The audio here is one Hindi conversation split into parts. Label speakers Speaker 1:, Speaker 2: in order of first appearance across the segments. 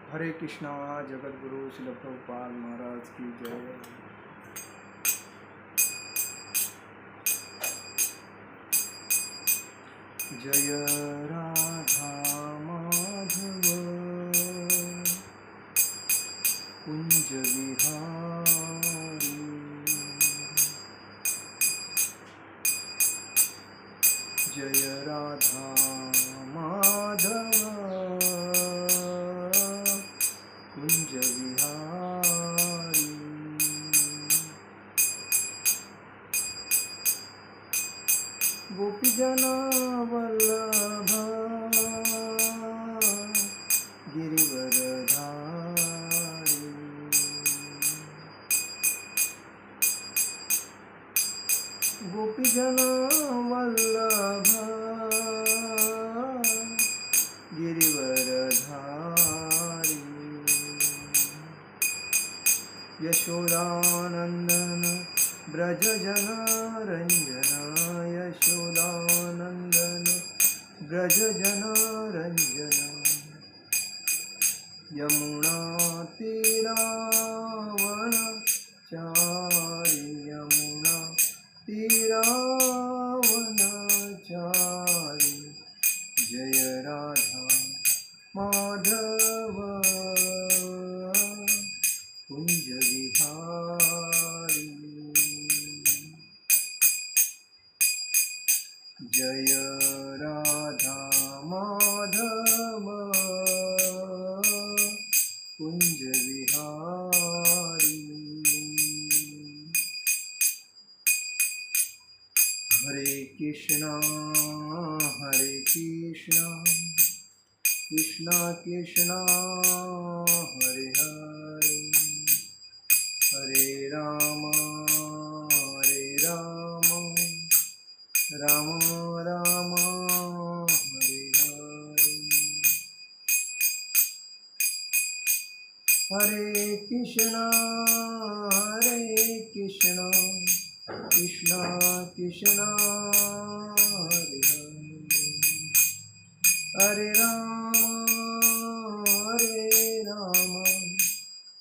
Speaker 1: हरे कृष्णा। जगत गुरु श्रील प्रभुपाद महाराज की जय। जय राधा माधव कुंज विहारी। जय राधा माधव कुंज विहारी। गोपीजन वल्लभ गिरिवरधारी। गोपीजन वल्लभ गिरिवरधारी। यशोदानंदन ब्रज जन रंजन। यशोदानंदन ब्रज जन रंजन। यमुना तीरावन चारी। यमुना तीरावन चारी। जय राधा माधव कुंज विहारी। जय राधा माधव कुंज विहारी। हरे कृष्णा कृष्णा कृष्णा हरे हरे। हरे राम राम राम हरे हरे। हरे कृष्णा कृष्णा कृष्णा हरे हरे। हरे राम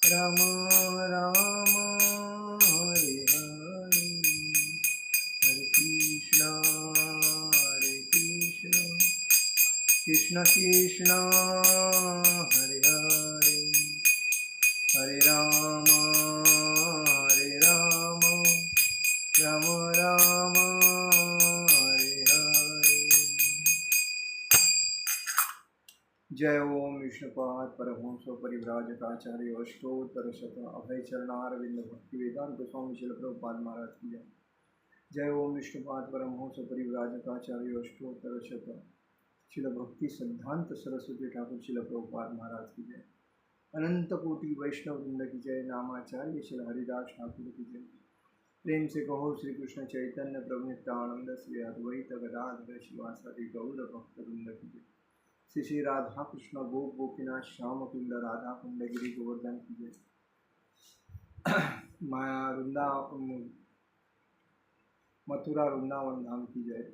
Speaker 1: राम राम हरे हरे। हरे कृष्णा कृष्ण कृष्ण हरे हरे। हरे राम राम राम हरे हरे। जय ओम विष्णुपाद परमहंस परिव्राजकाचार्य अष्टोत्तर शत अभय चरणारविंद भक्ति वेदांत स्वामी श्रील प्रभुपाद महाराज की जय। जय ओम विष्णुपाद परमहंस परिव्राजकाचार्य अष्टोत्तर शत श्रील भक्ति सिद्धांत सरस्वती ठाकुर श्रील प्रभुपाद महाराज की जय। अनंत कोटि वैष्णव वृंद की जय। नामाचार्य श्री हरिदास ठाकुर की जय। प्रेम से कहो श्री कृष्ण चैतन्य प्रभु नित्यानंद श्री अद्वैत गदाधर शिवासादि गौर भक्त वृंद की जय। श्री श्री राधा कृष्ण गोपीनाथ श्याम कुंड राधा कुंड गिरी गोवर्धन की जय। माया वृंदावन मथुरा वृंदावन धाम की जय।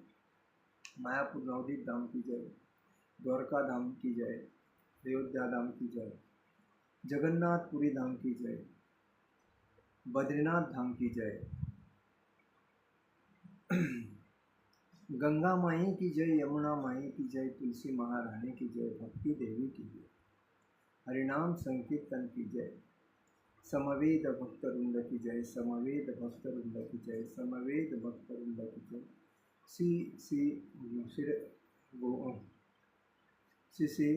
Speaker 1: मायापुर नवदीप धाम की जय। द्वारका धाम की जय। अयोध्या धाम की जय। जगन्नाथपुरी धाम की जय। बद्रीनाथ धाम की जय। गंगा माई की जय। यमुना माई की जय। तुलसी महारानी की जय। भक्ति देवी की जय। हरिनाम संकीर्तन की जय। समवेद भक्त वृंद की जय। समवेद भक्त वृंद की जय। समवेद भक्त वृंद की जय। श्री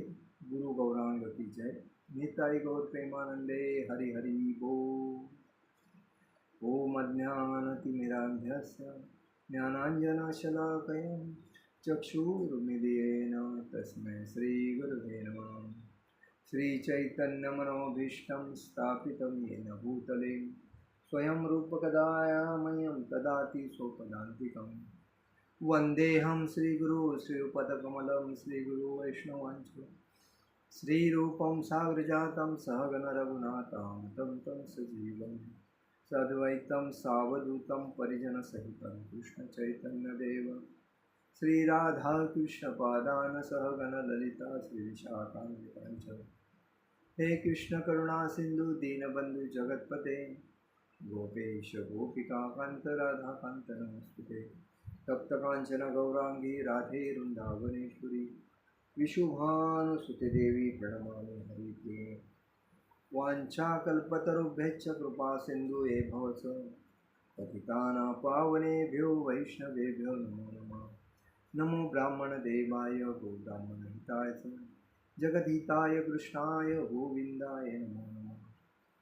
Speaker 1: गुरु गौरांग की जय। निताई गौर प्रेमानंदे हरि हरि बोल। ओम अज्ञानतिमिरान्धस्य ज्ञानाञ्जनशलाकया चक्षुरुन्मीलितेन तस्मै श्रीगुरुवे नमः। श्रीचैतन्यमनोभीष्टं स्थापितं येन भूतले स्वयं रूपकदामयं ददाति स्वपदान्तिकं। वन्देऽहं श्रीगुरु श्रीयुतपदकमलं श्रीगुरु वैष्णवांच श्रीरूपं साग्रजातं सहगण रघुनाथं तं सजीवम् सद्वैतं सावधूतं परिजनसहितं कृष्णचैतन्यदेव श्रीराधाकृष्णपादान् सहगण ललिता श्रीविशाखान्विताञ्च हे कृष्ण करुणा सिंधु दीनबंधु जगतपते गोपेश गोपिका कांत राधा कांत नमस्ते। तप्त कांचन गौरांगी राधे वृंदावनेश्वरी विशुभानुसुते देवी प्रणमामि हरिप्रिये। वाञ्छाकल्पतरुभ्यश्च कृपा सिन्धु भवस पतितानां पावनेभ्यो वैष्णवेभ्यो नमो नमः। नमो ब्राह्मणदेवाय गोब्राह्मणहिताय च जगद्हिताय कृष्णाय गोविन्दाय नमो नमः।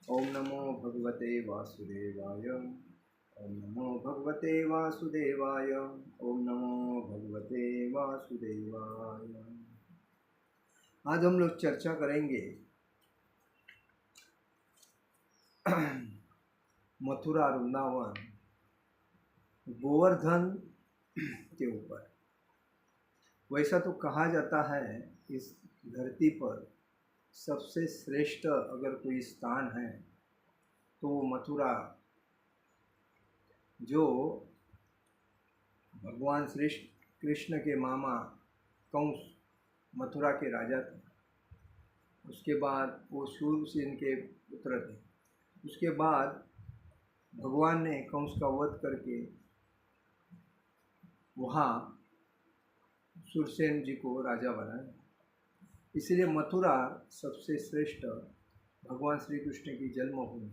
Speaker 1: ॐ नमो भगवते वासुदेवाय। ॐ नमो भगवते वासुदेवाय। ॐ नमो भगवते वासुदेवाय। आज हम लोग चर्चा करेंगे मथुरा वृंदावन गोवर्धन के ऊपर। वैसा तो कहा जाता है इस धरती पर सबसे श्रेष्ठ अगर कोई स्थान है तो वो मथुरा, जो भगवान श्री कृष्ण के मामा कंस मथुरा के राजा थे। उसके बाद वो शूरसेन के पुत्र थे। उसके बाद भगवान ने कंस का वध करके वहाँ शूरसेन जी को राजा बनाया। इसलिए मथुरा सबसे श्रेष्ठ भगवान श्री कृष्ण की जन्मभूमि।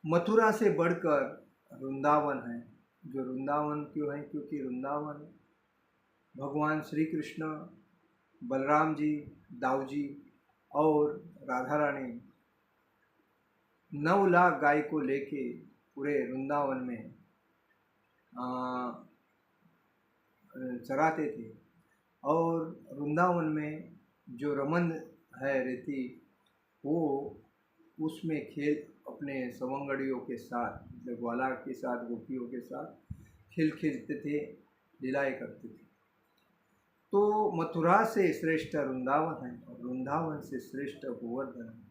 Speaker 1: मथुरा से बढ़कर वृंदावन है। जो वृंदावन क्यों है? क्योंकि वृंदावन भगवान श्री कृष्ण, बलराम जी, दाऊ जी और राधा रानी 9 लाख गाय को लेके पूरे वृंदावन में चराते थे। और वृंदावन में जो रमन है रहती, वो उसमें खेल अपने सवंगड़ियों के साथ, मतलब ग्वाला के साथ, गोपियों के साथ खेल खेलते थे, लीलाएँ करते थे। तो मथुरा से श्रेष्ठ वृंदावन है और वृंदावन से श्रेष्ठ गोवर्धन है।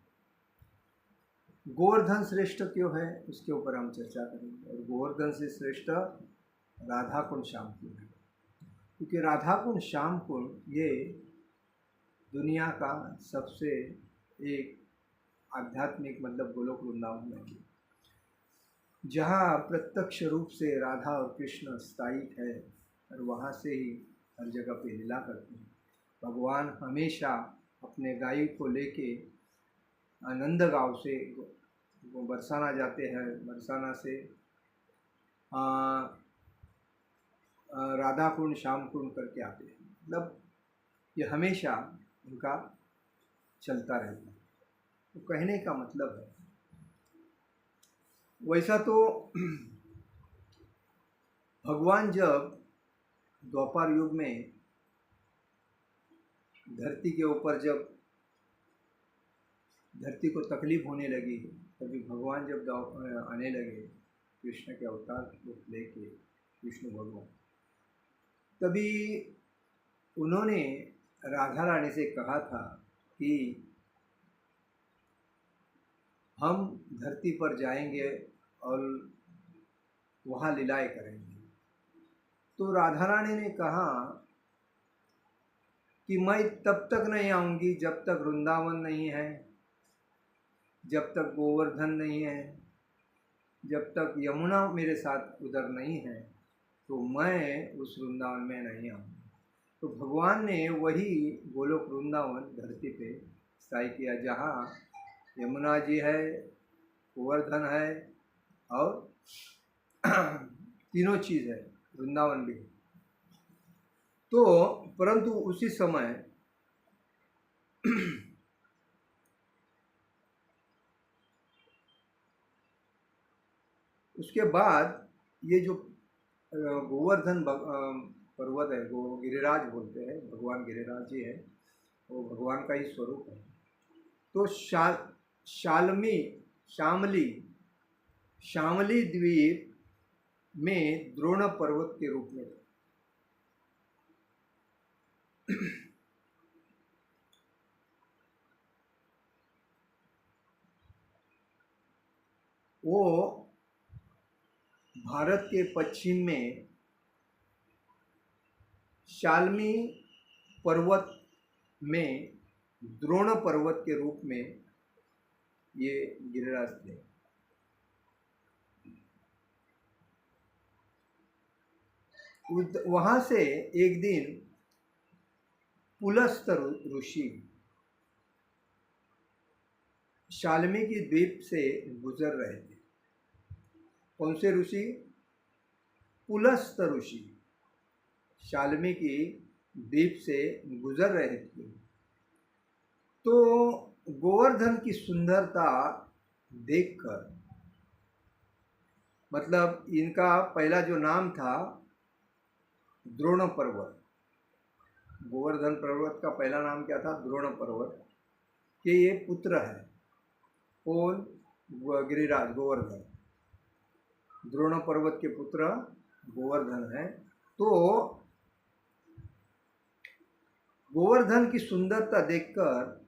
Speaker 1: गोवर्धन श्रेष्ठ क्यों है उसके ऊपर हम चर्चा करेंगे। और गोवर्धन से श्रेष्ठ राधा कुंड श्याम कुंड है, क्योंकि राधा कुंड श्याम कुंड ये दुनिया का सबसे एक आध्यात्मिक, मतलब गोलोक वृंदावन है, जहाँ प्रत्यक्ष रूप से राधा और कृष्ण स्थायी है और वहाँ से ही हर जगह पे लीला करते हैं। भगवान हमेशा अपने गाय को लेके आनंद गांव से वो बरसाना जाते हैं, बरसाना से राधा कुंड श्याम कुंड करके आते हैं। मतलब ये हमेशा उनका चलता रहता है। तो कहने का मतलब है, वैसा तो भगवान जब द्वापर युग में धरती के ऊपर जब धरती को तकलीफ होने लगी, तभी भगवान जब आने लगे कृष्ण के अवतार रूप लेके, विष्णु भगवान, तभी उन्होंने राधा रानी से कहा था कि हम धरती पर जाएंगे और वहाँ लीलाएँ करेंगे। तो राधा रानी ने कहा कि मैं तब तक नहीं आऊँगी जब तक वृंदावन नहीं है, जब तक गोवर्धन नहीं है, जब तक यमुना मेरे साथ उधर नहीं है, तो मैं उस वृंदावन में नहीं आऊँगी। तो भगवान ने वही गोलोक वृंदावन धरती पे स्थायी किया, जहाँ यमुना जी है, गोवर्धन है और तीनों चीज़ है, वृंदावन भी। तो परंतु उसी समय उसके बाद ये जो गोवर्धन पर्वत है, वो गिरिराज बोलते हैं, भगवान गिरिराज जी है, वो भगवान का ही स्वरूप है। तो शामली द्वीप में द्रोण पर्वत के रूप में वो भारत के पश्चिम में शाल्मी पर्वत में द्रोण पर्वत के रूप में ये गिरिराज थे। वहां से एक दिन पुलस्त ऋषि शाल्मीकि द्वीप से गुजर रहे थे। कौन से ऋषि? पुलस्त ऋषि शाल्मीकि द्वीप से गुजर रहे थे। तो गोवर्धन की सुंदरता देखकर, मतलब इनका पहला जो नाम था द्रोण पर्वत, गोवर्धन पर्वत का पहला नाम क्या था? द्रोण पर्वत के ये पुत्र है। कौन? गिरिराज, गोवर्धन, द्रोण पर्वत के पुत्र गोवर्धन है। तो गोवर्धन की सुंदरता देखकर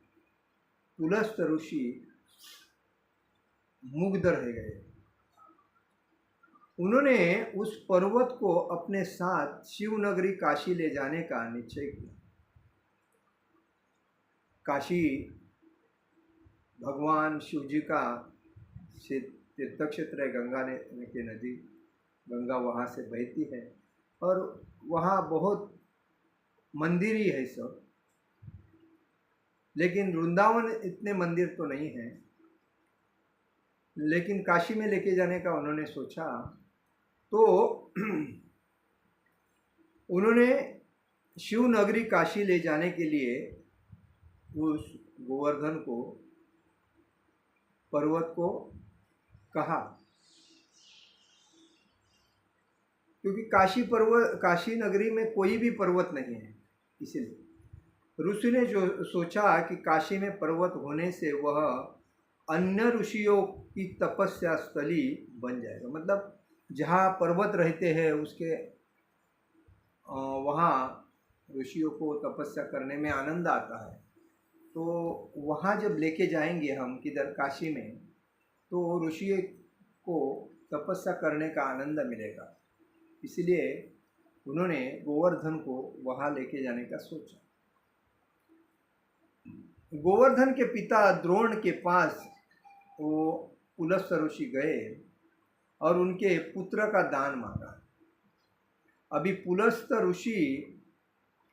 Speaker 1: पुलस्त ऋषि मुग्ध रह गए। उन्होंने उस पर्वत को अपने साथ शिवनगरी काशी ले जाने का निश्चय किया। काशी भगवान शिव जी का तीर्थ क्षेत्र है, गंगा के नदी, गंगा वहाँ से बहती है और वहाँ बहुत मंदिर ही है सब, लेकिन वृंदावन इतने मंदिर तो नहीं हैं। लेकिन काशी में लेके जाने का उन्होंने सोचा, तो उन्होंने शिव नगरी काशी ले जाने के लिए उस गोवर्धन को, पर्वत को कहा, क्योंकि काशी नगरी में कोई भी पर्वत नहीं है। इसलिए ऋषि ने जो सोचा कि काशी में पर्वत होने से वह अन्य ऋषियों की तपस्या स्थली बन जाएगा। मतलब जहाँ पर्वत रहते हैं उसके वहाँ ऋषियों को तपस्या करने में आनंद आता है। तो वहाँ जब लेके जाएंगे हम किधर, काशी में, तो ऋषि को तपस्या करने का आनंद मिलेगा। इसलिए उन्होंने गोवर्धन को वहाँ लेके जाने का सोचा। गोवर्धन के पिता द्रोण के पास वो पुलस्त ऋषि गए और उनके पुत्र का दान मांगा। अभी पुलस्त ऋषि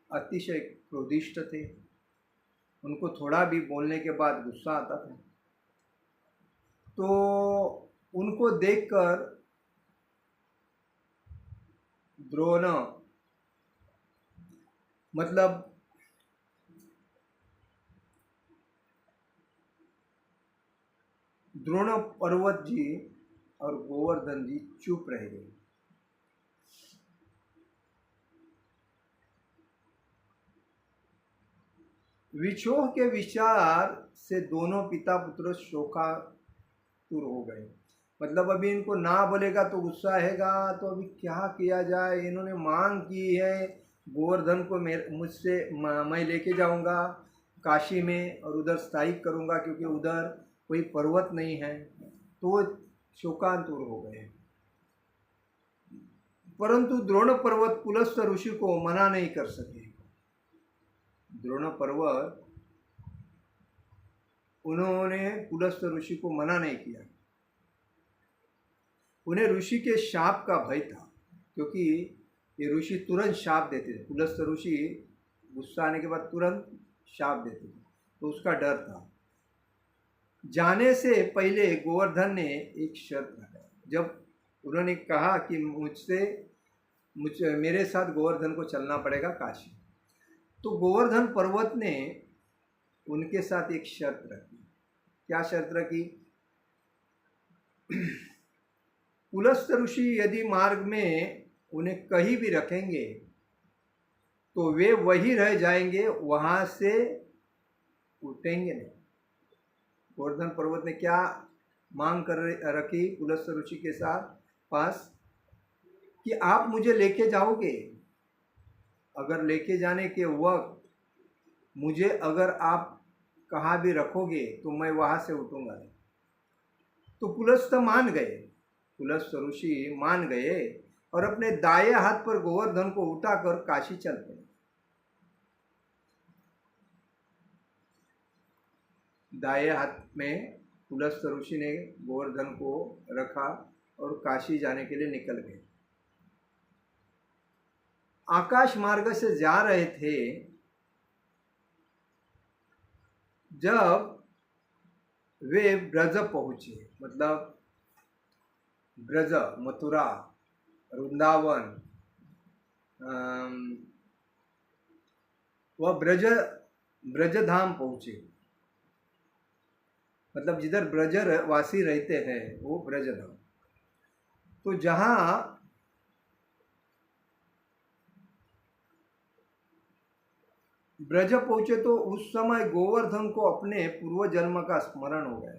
Speaker 1: अतिशय क्रोधिष्ठ थे, उनको थोड़ा भी बोलने के बाद गुस्सा आता था। तो उनको देखकर द्रोण, मतलब द्रोण पर्वत जी और गोवर्धन जी चुप रह गए। विछोह के विचार से दोनों पिता पुत्र शोकातुर हो गए। मतलब अभी इनको ना बोलेगा तो गुस्सा आएगा, तो अभी क्या किया जाए। इन्होंने मांग की है गोवर्धन को मुझसे, मैं लेके जाऊंगा काशी में और उधर स्थायी करूंगा, क्योंकि उधर कोई पर्वत नहीं है। तो शोकातुर हो गए। परंतु द्रोण पर्वत पुलस्त ऋषि को मना नहीं कर सके। द्रोण पर्वत, उन्होंने पुलस्त ऋषि को मना नहीं किया। उन्हें ऋषि के शाप का भय था, क्योंकि ये ऋषि तुरंत शाप देते थे। पुलस्त ऋषि गुस्सा आने के बाद तुरंत शाप देते थे, तो उसका डर था। जाने से पहले गोवर्धन ने एक शर्त रखा। जब उन्होंने कहा कि मेरे साथ गोवर्धन को चलना पड़ेगा काशी, तो गोवर्धन पर्वत ने उनके साथ एक शर्त रखी। क्या शर्त रखी? पुलस्त ऋषि यदि मार्ग में उन्हें कहीं भी रखेंगे तो वे वही रह जाएंगे, वहां से उठेंगे नहीं। गोवर्धन पर्वत ने क्या मांग कर रखी पुलस्त ऋषि के साथ पास, कि आप मुझे लेके जाओगे, अगर लेके जाने के वक्त मुझे अगर आप कहाँ भी रखोगे तो मैं वहाँ से उठूंगा नहीं। तो पुलस्त मान गए, पुलस्त ऋषि मान गए और अपने दाएं हाथ पर गोवर्धन को उठाकर काशी चल पड़े। दाएं हाथ में पुलस्त ऋषि ने गोवर्धन को रखा और काशी जाने के लिए निकल गए। आकाश मार्ग से जा रहे थे, जब वे ब्रज पहुंचे, मतलब ब्रज, मथुरा, वृंदावन, वह ब्रजधाम पहुंचे, मतलब जिधर ब्रजवासी रहते हैं वो ब्रजधाम। तो जहां ब्रज पहुंचे तो उस समय गोवर्धन को अपने पूर्व जन्म का स्मरण हो गया।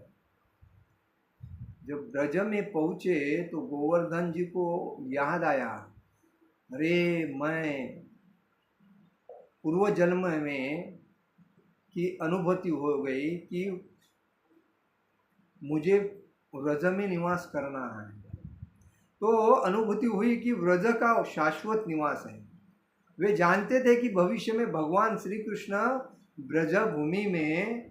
Speaker 1: जब ब्रज में पहुंचे तो गोवर्धन जी को याद आया, अरे मैं पूर्व जन्म में की अनुभूति हो गई कि मुझे व्रज में निवास करना है। तो अनुभूति हुई कि व्रज का शाश्वत निवास है। वे जानते थे कि भविष्य में भगवान श्री कृष्ण ब्रज भूमि में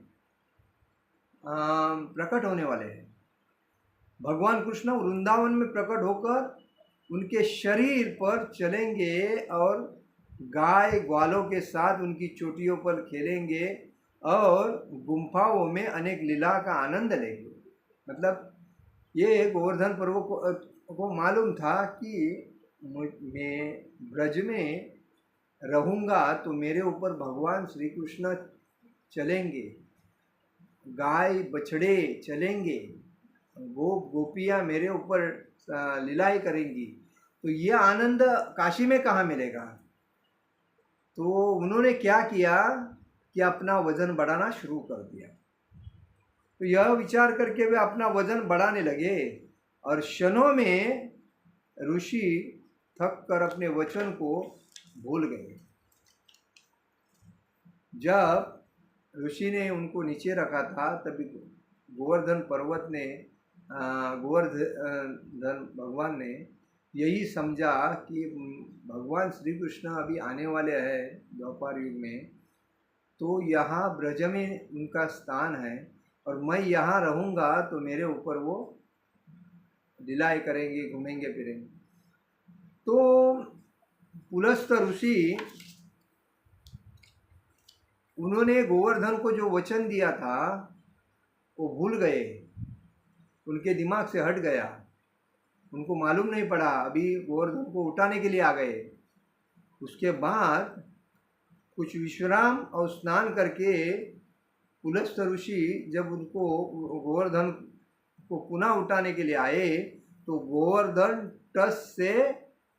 Speaker 1: प्रकट होने वाले हैं। भगवान कृष्ण वृंदावन में प्रकट होकर उनके शरीर पर चलेंगे और गाय ग्वालों के साथ उनकी चोटियों पर खेलेंगे और गुम्फाओं में अनेक लीला का आनंद लेंगे। मतलब ये गोवर्धन पर्व को मालूम था कि मैं ब्रज में रहूँगा तो मेरे ऊपर भगवान श्री कृष्ण चलेंगे, गाय बछड़े चलेंगे, गोपियाँ मेरे ऊपर लीलाएं करेंगी। तो यह आनंद काशी में कहाँ मिलेगा? तो उन्होंने क्या किया कि अपना वजन बढ़ाना शुरू कर दिया। तो यह विचार करके वे अपना वजन बढ़ाने लगे और क्षणों में ऋषि थक कर अपने वचन को भूल गए। जब ऋषि ने उनको नीचे रखा था तभी गोवर्धन पर्वत ने गोवर्धन भगवान ने यही समझा कि भगवान श्री कृष्ण अभी आने वाले हैं द्वापर युग में, तो यहाँ ब्रज में उनका स्थान है और मैं यहाँ रहूँगा तो मेरे ऊपर वो लीलाएं करेंगे, घूमेंगे फिरेंगे। तो पुलस्त ऋषि उन्होंने गोवर्धन को जो वचन दिया था वो भूल गए, उनके दिमाग से हट गया, उनको मालूम नहीं पड़ा। अभी गोवर्धन को उठाने के लिए आ गए। उसके बाद कुछ विश्राम और स्नान करके पुलस्त ऋषि जब उनको गोवर्धन को पुनः उठाने के लिए आए तो गोवर्धन टस से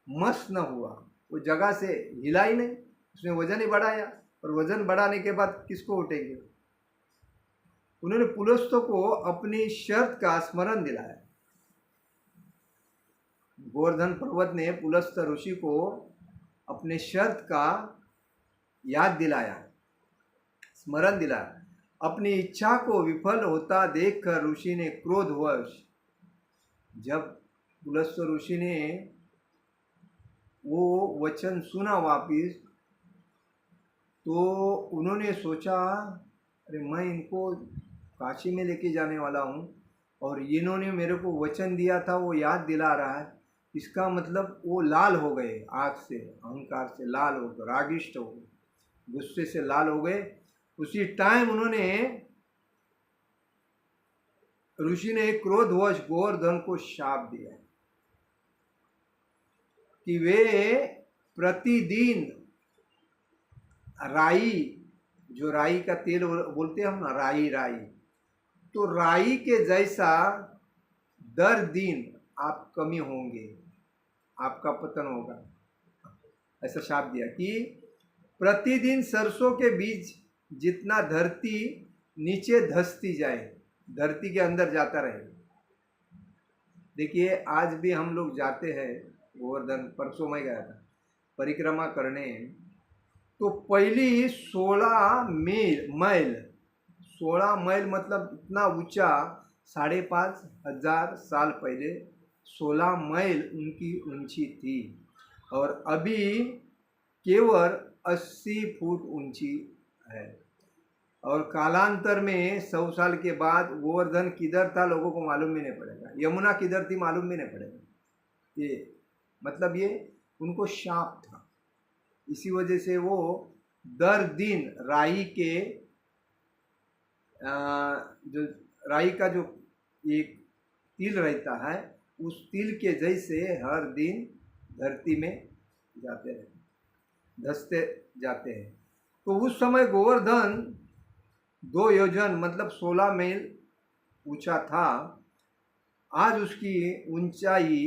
Speaker 1: मस न हुआ, वो जगह से हिला ही नहीं। उसने वजन ही बढ़ाया और वजन बढ़ाने के बाद किसको उठेंगे? उन्होंने पुलस्त को अपनी शर्त का स्मरण दिलाया। गोवर्धन पर्वत ने पुलस्त ऋषि को अपने शर्त का याद दिलाया, स्मरण दिलाया। अपनी इच्छा को विफल होता देखकर ऋषि ने क्रोधवश, जब पुलस्त ऋषि ने वो वचन सुना वापिस, तो उन्होंने सोचा, अरे मैं इनको काशी में लेके जाने वाला हूँ और इन्होंने मेरे को वचन दिया था वो याद दिला रहा है। इसका मतलब वो लाल हो गए, आग से, अहंकार से लाल हो गए, रागिष्ट हो गए, गुस्से से लाल हो गए। उसी टाइम उन्होंने ऋषि ने क्रोधवश गोवर्धन को शाप दिया कि वे प्रतिदिन राई, जो राई का तेल बोलते हैं हम ना, राई, तो राई के जैसा दर दिन आप कमी होंगे, आपका पतन होगा। ऐसा शाप दिया कि प्रतिदिन सरसों के बीज जितना धरती नीचे धंसती जाए, धरती के अंदर जाता रहे। देखिए आज भी हम लोग जाते हैं गोवर्धन, परसों मैं गया था परिक्रमा करने, तो पहली 16 मैल मतलब इतना ऊंचा, 5,500 साल पहले 16 मैल उनकी ऊंची थी और अभी केवल 80 फुट ऊंची है। और कालांतर में 100 साल के बाद गोवर्धन किधर था लोगों को मालूम भी नहीं पड़ेगा, यमुना किधर थी मालूम भी नहीं पड़ेगा। ये मतलब ये उनको शाप था। इसी वजह से वो दर दिन राई के जो राई का जो एक तिल रहता है उस तिल के जैसे हर दिन धरती में जाते हैं, धंसते जाते हैं। तो उस समय गोवर्धन 2 योजन मतलब 16 मील ऊंचा था। आज उसकी ऊंचाई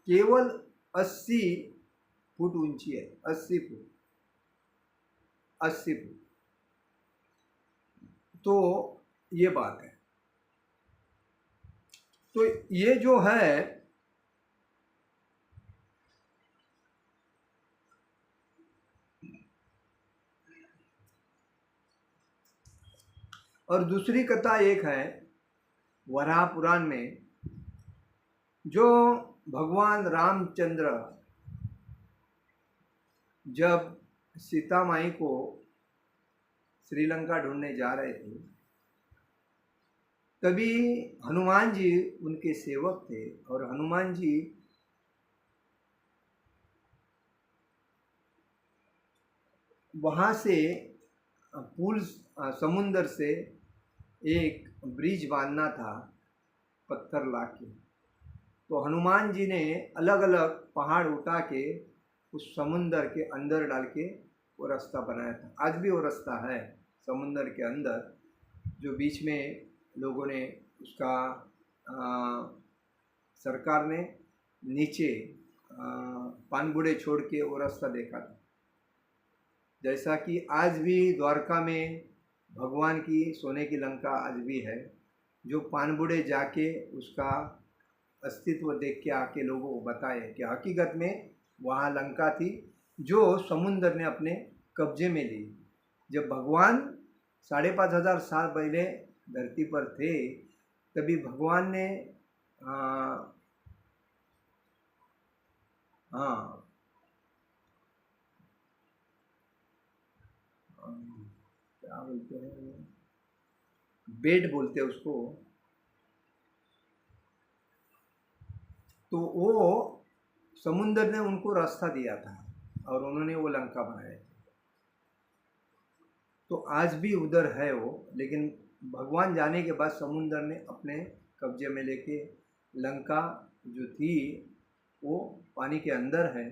Speaker 1: केवल 80 फुट ऊंची है, 80 फुट, 80 फुट। तो ये बात है। तो ये जो है और दूसरी कथा एक है वराह पुराण में, जो भगवान रामचंद्र जब सीता माई को श्रीलंका ढूंढने जा रहे थे तभी हनुमान जी उनके सेवक थे और हनुमान जी वहाँ से पुल समुंदर से एक ब्रिज बांधना था पत्थर लाके। तो हनुमान जी ने अलग अलग पहाड़ उठा के उस समुंदर के अंदर डाल के वो रास्ता बनाया था। आज भी वो रास्ता है समुंदर के अंदर, जो बीच में लोगों ने उसका सरकार ने नीचे पानबुड़े छोड़ के वो रास्ता देखा था। जैसा कि आज भी द्वारका में भगवान की सोने की लंका आज भी है, जो पानबुड़े जाके उसका अस्तित्व देख के आके लोगों को बताए कि हकीकत में वहाँ लंका थी जो समुंदर ने अपने कब्जे में ली। जब भगवान 5,500 साल पहले धरती पर थे तभी भगवान ने क्या बोलते हैं, बेड बोलते हैं उसको, तो वो समुंदर ने उनको रास्ता दिया था और उन्होंने वो लंका बनाया था। तो आज भी उधर है वो, लेकिन भगवान जाने के बाद समुंदर ने अपने कब्जे में लेके लंका जो थी वो पानी के अंदर है।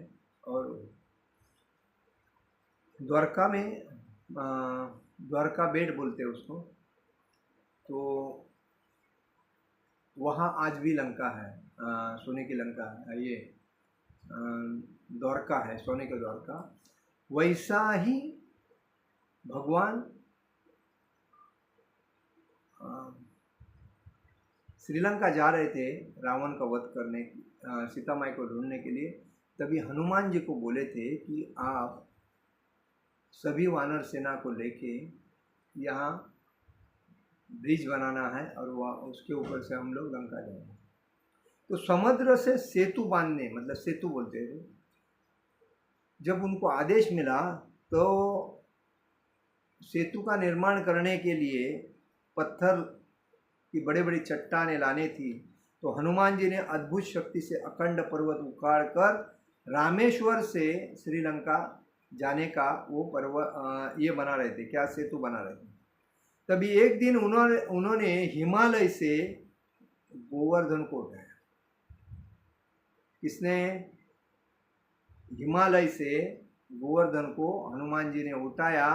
Speaker 1: और द्वारका में द्वारका बेट बोलते हैं उसको, तो वहाँ आज भी लंका है, सोने की लंका है, ये द्वारका है, सोने का द्वारका। वैसा ही भगवान श्रीलंका जा रहे थे रावण का वध करने, सीता माई को ढूंढने के लिए। तभी हनुमान जी को बोले थे कि आप सभी वानर सेना को लेके यहाँ ब्रिज बनाना है और वह उसके ऊपर से हम लोग लंका जाएंगे। तो समुद्र से सेतु बांधने, मतलब सेतु बोलते थे, जब उनको आदेश मिला तो सेतु का निर्माण करने के लिए पत्थर की बड़ी बड़ी चट्टानें लानी थी। तो हनुमान जी ने अद्भुत शक्ति से अखंड पर्वत उखाड़ कर रामेश्वर से श्रीलंका जाने का वो पर्वत ये बना रहे थे, क्या सेतु बना रहे थे। तभी एक दिन उन्होंने हिमालय से गोवर्धन को उठाया। किसने? हिमालय से गोवर्धन को हनुमान जी ने उठाया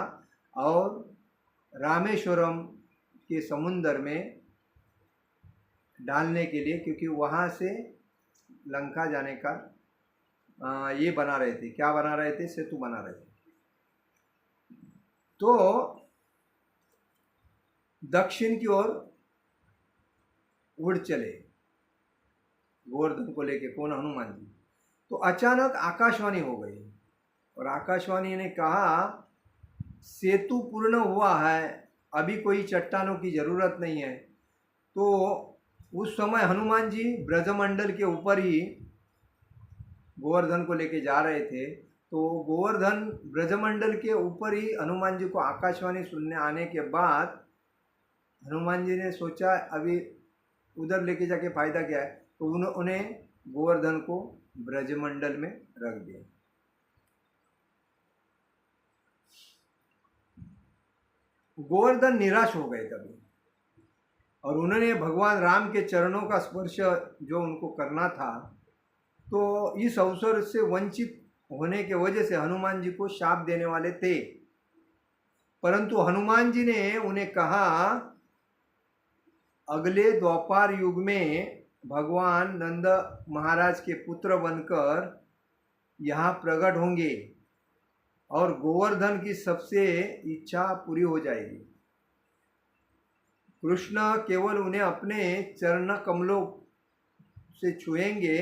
Speaker 1: और रामेश्वरम के समुंदर में डालने के लिए, क्योंकि वहाँ से लंका जाने का ये बना रहे थे, क्या बना रहे थे? सेतु बना रहे थे। तो दक्षिण की ओर उड़ चले गोवर्धन को लेके, कौन? हनुमान जी। तो अचानक आकाशवाणी हो गई और आकाशवाणी ने कहा सेतु पूर्ण हुआ है, अभी कोई चट्टानों की ज़रूरत नहीं है। तो उस समय हनुमान जी ब्रजमंडल के ऊपर ही गोवर्धन को लेके जा रहे थे। तो गोवर्धन ब्रजमंडल के ऊपर ही हनुमान जी को आकाशवाणी सुनने आने के बाद हनुमान जी ने सोचा अभी उधर लेके जाके फायदा क्या है, तो उन्होंने गोवर्धन को ब्रजमंडल में रख दिया। गोवर्धन निराश हो गए तभी, और उन्होंने भगवान राम के चरणों का स्पर्श जो उनको करना था, तो इस अवसर से वंचित होने के वजह से हनुमान जी को शाप देने वाले थे। परंतु हनुमान जी ने उन्हें कहा, अगले द्वापर युग में भगवान नंद महाराज के पुत्र बनकर यहाँ प्रकट होंगे और गोवर्धन की सबसे इच्छा पूरी हो जाएगी। कृष्ण केवल उन्हें अपने चरण कमलों से छुएंगे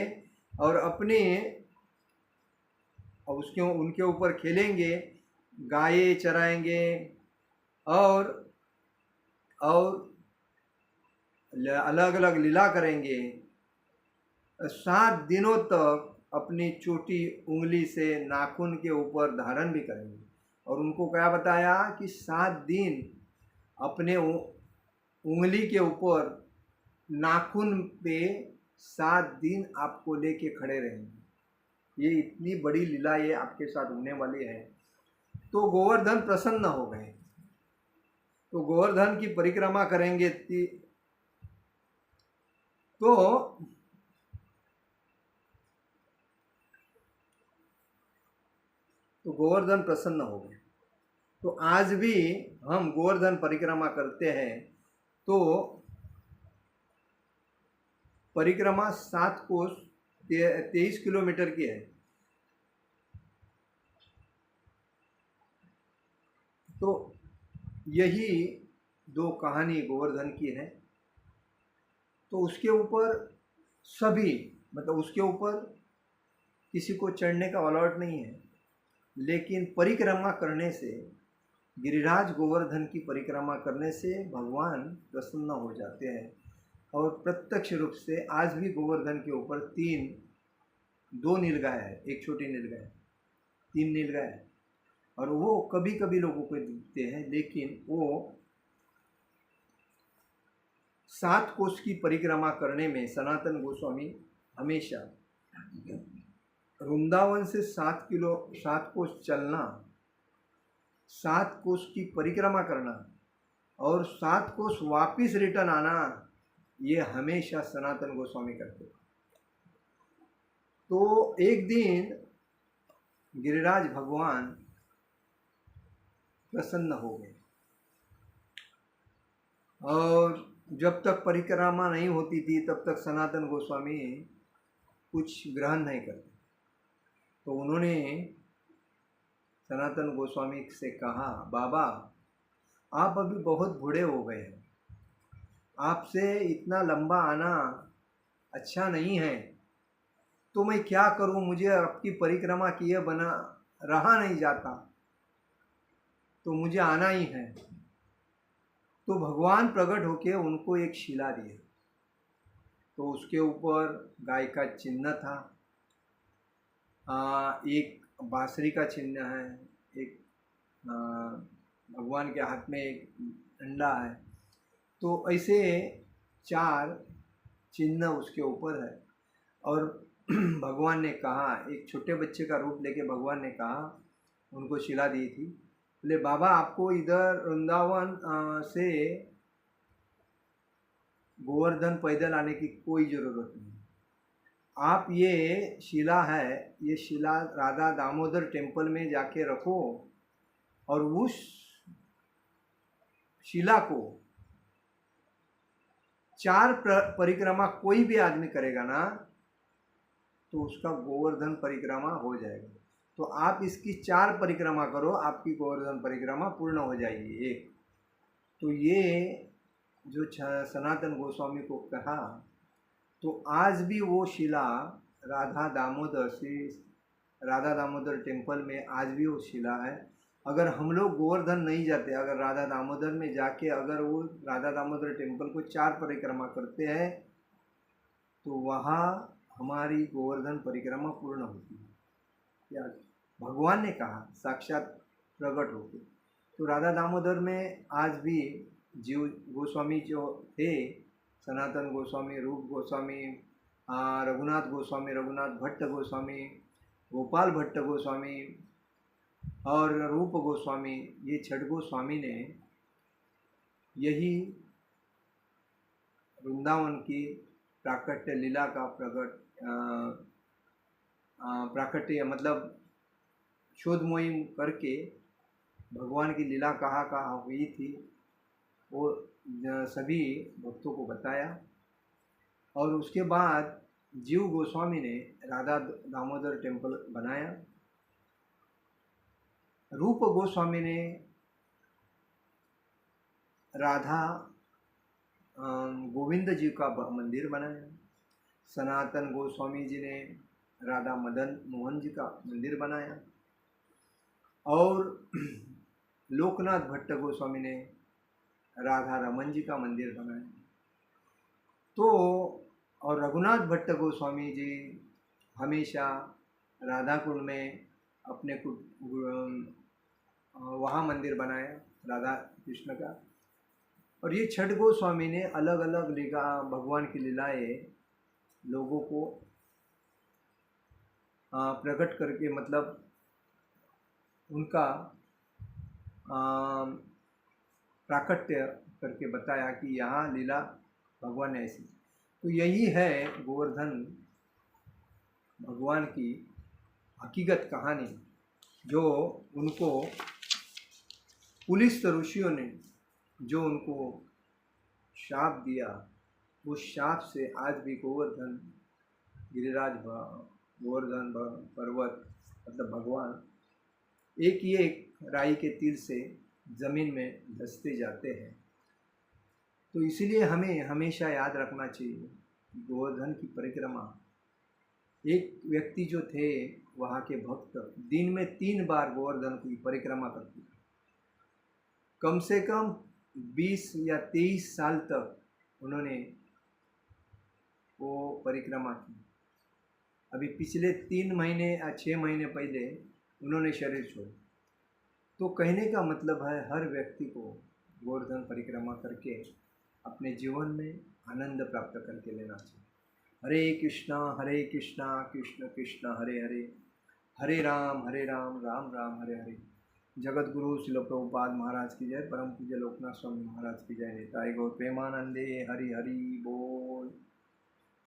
Speaker 1: और अपने उनके ऊपर खेलेंगे, गाये चराएंगे और अलग अलग लीला करेंगे। 7 दिनों तक अपनी छोटी उंगली से नाखून के ऊपर धारण भी करेंगे। और उनको क्या बताया कि 7 दिन अपने उंगली के ऊपर नाखून पे 7 दिन आपको लेके खड़े रहेंगे। ये इतनी बड़ी लीला ये आपके साथ होने वाली है। तो गोवर्धन प्रसन्न हो गए, तो गोवर्धन की परिक्रमा करेंगे। तो गोवर्धन प्रसन्न हो गए। तो आज भी हम गोवर्धन परिक्रमा करते हैं, तो परिक्रमा 7 कोस 23 किलोमीटर की है। तो यही 2 कहानी गोवर्धन की है। तो उसके ऊपर सभी, मतलब उसके ऊपर किसी को चढ़ने का अलाउड नहीं है, लेकिन परिक्रमा करने से, गिरिराज गोवर्धन की परिक्रमा करने से भगवान प्रसन्न हो जाते हैं। और प्रत्यक्ष रूप से आज भी गोवर्धन के ऊपर 2 नीलगाय है, एक छोटी नीलगाय, 3 नीलगाय है। और वो कभी कभी लोगों को दिखते हैं, लेकिन वो 7 कोस की परिक्रमा करने में सनातन गोस्वामी हमेशा वृंदावन से 7 कोस चलना, 7 कोस की परिक्रमा करना और 7 कोस वापिस रिटर्न आना, ये हमेशा सनातन गोस्वामी करते। तो एक दिन गिरिराज भगवान प्रसन्न हो गए, और जब तक परिक्रमा नहीं होती थी तब तक सनातन गोस्वामी कुछ ग्रहण नहीं करते। तो उन्होंने सनातन गोस्वामी से कहा, बाबा आप अभी बहुत बूढ़े हो गए हैं, आपसे इतना लंबा आना अच्छा नहीं है, तो मैं क्या करूं, मुझे आपकी परिक्रमा किए बना रहा नहीं जाता, तो मुझे आना ही है। तो भगवान प्रकट होके उनको एक शिला दिया। तो उसके ऊपर गाय का चिन्ह था, एक बांसुरी का चिन्ह है, एक भगवान के हाथ में एक डंडा है। तो ऐसे 4 चिन्ह उसके ऊपर है। और भगवान ने कहा, एक छोटे बच्चे का रूप लेके भगवान ने कहा, उनको शिला दी थी, बोले बाबा आपको इधर वृंदावन से गोवर्धन पैदल आने की कोई ज़रूरत नहीं, आप ये शिला है, ये शिला राधा दामोदर टेम्पल में जाके रखो, और उस शिला को 4 परिक्रमा कोई भी आदमी करेगा ना, तो उसका गोवर्धन परिक्रमा हो जाएगा। तो आप इसकी 4 परिक्रमा करो, आपकी गोवर्धन परिक्रमा पूर्ण हो जाएगी। एक तो ये जो सनातन गोस्वामी को कहा, तो आज भी वो शिला राधा दामोदर टेम्पल में आज भी वो शिला है। अगर हम लोग गोवर्धन नहीं जाते, अगर राधा दामोदर में जाके अगर वो राधा दामोदर टेम्पल को 4 परिक्रमा करते हैं, तो वहाँ हमारी गोवर्धन परिक्रमा पूर्ण होती है। क्या भगवान ने कहा साक्षात प्रकट होके। तो राधा दामोदर में आज भी जीव गोस्वामी जो थे, सनातन गोस्वामी, रूप गोस्वामी, रघुनाथ गोस्वामी, रघुनाथ भट्ट गोस्वामी, गोपाल भट्ट गोस्वामी और रूप गोस्वामी, ये 6 गोस्वामी ने यही वृंदावन की प्राकट्य लीला का प्राकट्य मतलब शोध मुहिम करके भगवान की लीला कहाँ हुई थी वो सभी भक्तों को बताया। और उसके बाद जीव गोस्वामी ने राधा दामोदर टेम्पल बनाया। रूप गोस्वामी ने राधा गोविंद जी का मंदिर बनाया। सनातन गोस्वामी जी ने राधा मदन मोहन जी का मंदिर बनाया। और लोकनाथ भट्ट गोस्वामी ने राधा रमन जी का मंदिर बनाया। तो और रघुनाथ भट्ट गोस्वामी जी हमेशा राधा कुंड में अपने वहाँ मंदिर बनाया राधा कृष्ण का। और ये 6 गोस्वामी ने अलग अलग लीला भगवान की लीलाएं लोगों को प्रकट करके मतलब उनका प्राकट्य करके बताया कि यहाँ लीला भगवान ने ऐसी। तो यही है गोवर्धन भगवान की हकीकत कहानी, जो उनको पुलिस ऋषियों ने जो उनको शाप दिया, उस शाप से आज भी गोवर्धन गिरिराज गोवर्धन पर्वत मतलब भगवान एक राई के तीर से जमीन में धंसते जाते हैं। तो इसलिए हमें हमेशा याद रखना चाहिए गोवर्धन की परिक्रमा। एक व्यक्ति जो थे वहाँ के भक्त दिन में 3 बार गोवर्धन की परिक्रमा करते थे। कम से कम 20 या 23 साल तक उन्होंने वो परिक्रमा की। अभी पिछले 3 महीने या 6 महीने पहले उन्होंने शरीर छोड़ा। तो कहने का मतलब है हर व्यक्ति को गोवर्धन परिक्रमा करके अपने जीवन में आनंद प्राप्त करके लेना चाहिए। हरे कृष्णा कृष्ण कृष्ण हरे हरे, हरे राम राम राम हरे हरे। जगत गुरु शिल प्रभुपाद महाराज की जय। परम पूज्य लोकनाथ स्वामी महाराज की जय। निताय गौर प्रेमानंदे हरि हरि बोल।